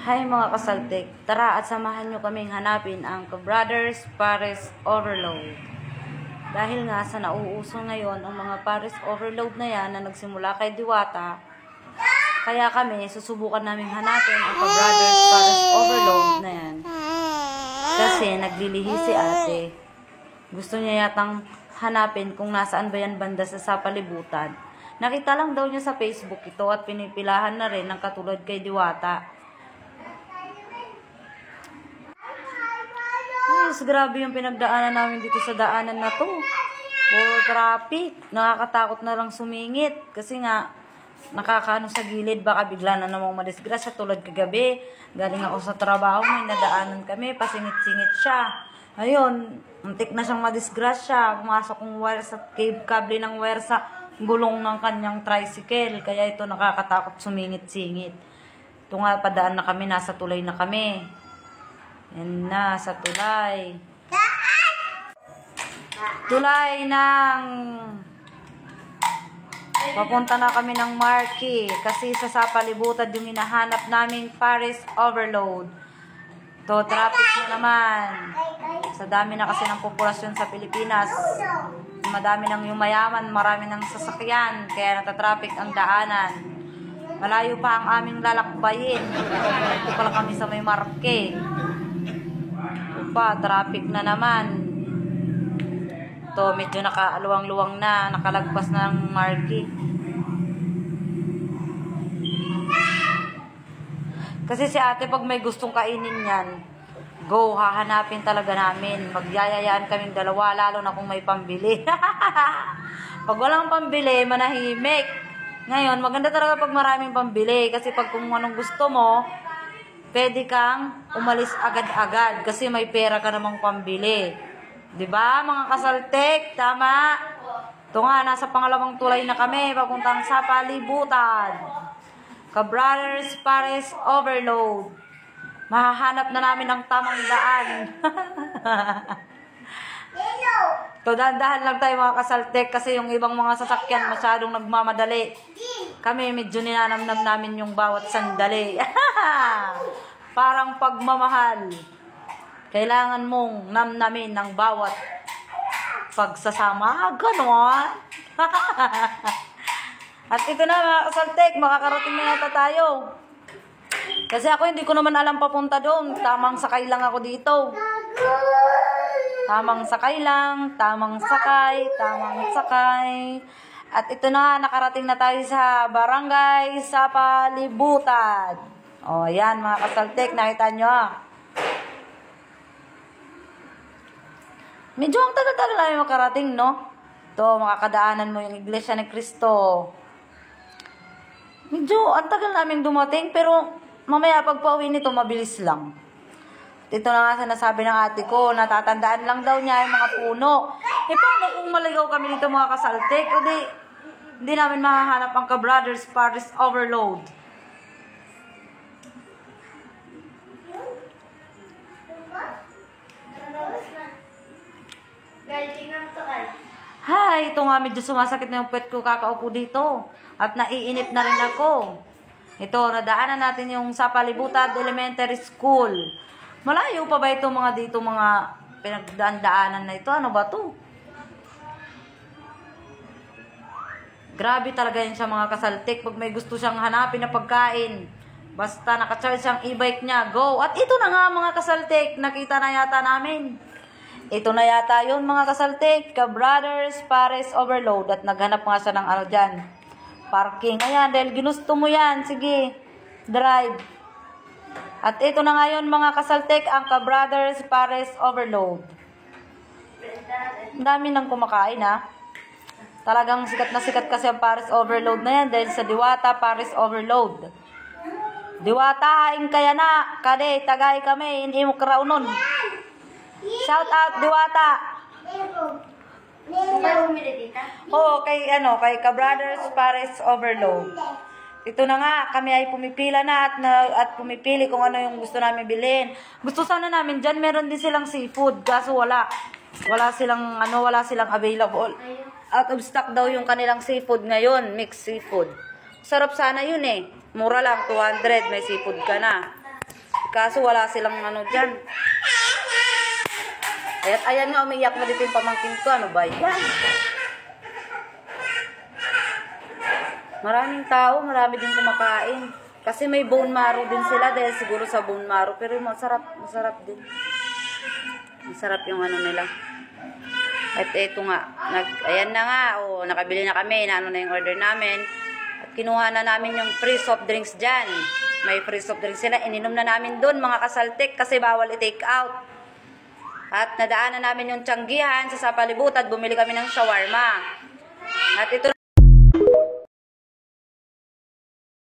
Hi mga kasaltik, tara at samahan nyo kaming hanapin ang Brothers Pares Overload. Dahil nga sa nauuso ngayon ang mga Pares Overload na yan na nagsimula kay Diwata, kaya kami susubukan namin hanapin ang Brothers Pares Overload na yan. Kasi naglilihi si ate. Gusto niya yatang hanapin kung nasaan ba yan banda sa palibutan. Nakita lang daw niya sa Facebook ito at pinipilahan na rin ng katulad kay Diwata. Yes, grabe yung pinagdaanan namin dito sa daanan na to. Puro traffic. Nakakatakot na lang sumingit. Kasi nga, nakakaano sa gilid. Baka bigla na namang madisgrasya tulad kagabi. Galing ako sa trabaho, may nadaanan kami. Pasingit-singit siya. Ayun, muntik na siyang madisgrasya. Pumasok ng wire sa kable ng wire sa gulong ng kanyang tricycle. Kaya ito nakakatakot sumingit-singit. Ito nga, padaan na kami. Nasa tulay na kami. Yan na, sa tulay. Tulay ng... Papunta na kami ng Marquee. Kasi sa palibutan yung hinahanap naming Pares Overload. To traffic na naman. Sa dami na kasi ng populasyon sa Pilipinas. Madami ng yumayaman, marami ng sasakyan. Kaya natatraffic ang daanan. Malayo pa ang aming lalakbayin. Ito pala kami sa may Marquee. Traffic na naman. To medyo nakaaluwang-luwang na, nakalagpas na ng Marquee. Kasi si ate pag may gustong kainin yan, go, hahanapin talaga namin. Magyayayaan kaming dalawa, lalo na kung may pambili. Pag walang pambili, manahimik. Ngayon, maganda talaga pag maraming pambili. Kasi pag kung anong gusto mo, pwede kang umalis agad-agad kasi may pera ka namang pambili. 'Di ba, mga kasaltek? Tama? Ito nga, nasa pangalawang tulay na kami, papuntang sa palibutan. Brothers Pares Overload. Mahahanap na namin ang tamang daan. So, dahan-dahan lang tayo mga kasaltek kasi yung ibang mga sasakyan masyadong nagmamadali. Kami medyo ninanamnam namin yung bawat sandali. Parang pagmamahal. Kailangan mong namnamin ng bawat pagsasama. Ganon. At ito na mga kasaltek, makakarating na yata tayo. Kasi ako hindi ko naman alam papunta doon. Tamang sakay lang ako dito. Tamang sakay lang, tamang sakay, tamang sakay. At ito na, nakarating na tayo sa barangay sa palibutan. O, yan mga kasaltek, nakita nyo. Medyo ang tagal-tagal namin makarating, no? Ito, makakadaanan mo yung Iglesia ni Cristo. Medyo ang tagal namin dumating, pero mamaya pag pauwi nito, mabilis lang. Ito na nga sinasabi ng ate ko, natatandaan lang daw niya yung mga puno. Paano kung maligaw kami dito mga kasaltek? O di namin mahahanap ang Brothers Pares Overload. Hi, ito nga medyo sumasakit na yung puwet ko kakaupo dito. At naiinip na rin ako. Ito, nadaanan natin yung sa Palibutan Elementary School. Malayo pa ba ito mga dito, mga pinagdaan-daanan na ito? Ano ba to? Grabe talaga yan siya mga kasaltik. Pag may gusto siyang hanapin na pagkain, basta nakacharge siyang e-bike niya, go! At ito na nga mga kasaltik, nakita na yata namin. Ito na yata yun mga kasaltik, Brothers Pares Overload. At naghanap nga siya ng ano dyan, parking. Ayan, dahil ginusto mo yan, sige, drive. At ito na ngayon mga kasaltek, ang Brothers Pares Overload. Ang dami nang kumakain ha. Talagang sikat na sikat kasi ang Pares Overload na yan dahil sa Diwata Pares Overload. Diwata, haing kaya na. Kade, tagay kami, hindi mo karaunon. Shout out Diwata. Oo, kay Brothers Pares Overload. Ito na nga, kami ay pumipila na at pumipili kung ano yung gusto namin bilhin. Gusto sana namin dyan, meron din silang seafood, kaso wala. Wala silang available. Out of stock daw yung kanilang seafood ngayon, mixed seafood. Sarap sana yun eh. Mura lang, 200, may seafood ka na. Kaso wala silang ano dyan. At ayan nga, umiiyak na dito yung pamangkin ko. Ano ba yan? Maraming tao, marami din kumakain. Kasi may bone marrow din sila dahil siguro sa bone marrow. Pero masarap din. Masarap yung ano nila. At eto nga, ayan na nga, nakabili na kami, na yung order namin. At kinuha na namin yung free soft drinks dyan. May free soft drinks sila, ininom na namin dun mga kasaltik kasi bawal i-take out. At nadaanan namin yung tiyanggihan sa Sapalibutan, bumili kami ng shawarma. At ito